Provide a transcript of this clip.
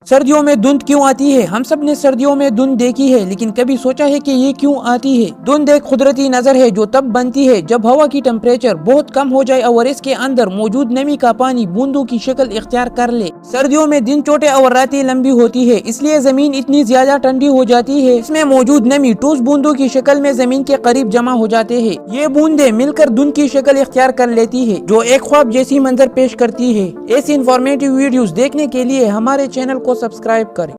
सर्दियों में धुंध क्यों आती है? हम सब ने सर्दियों में धुंध देखी है, लेकिन कभी सोचा है कि ये क्यों आती है? धुंध एक कुदरती नजर है जो तब बनती है जब हवा की टेम्परेचर बहुत कम हो जाए और इसके अंदर मौजूद नमी का पानी बूंदों की शक्ल इख्तियार कर ले। सर्दियों में दिन छोटे और रातें लंबी होती है, इसलिए जमीन इतनी ज्यादा ठंडी हो जाती है। इसमें मौजूद नमी ठोस बूंदों की शक्ल में जमीन के करीब जमा हो जाते हैं। ये बूंदे मिलकर धुंध की शक्ल इख्तियार कर लेती है, जो एक ख्वाब जैसी मंजर पेश करती है। ऐसी इंफॉर्मेटिव वीडियोस देखने के लिए हमारे चैनल को सब्सक्राइब करें।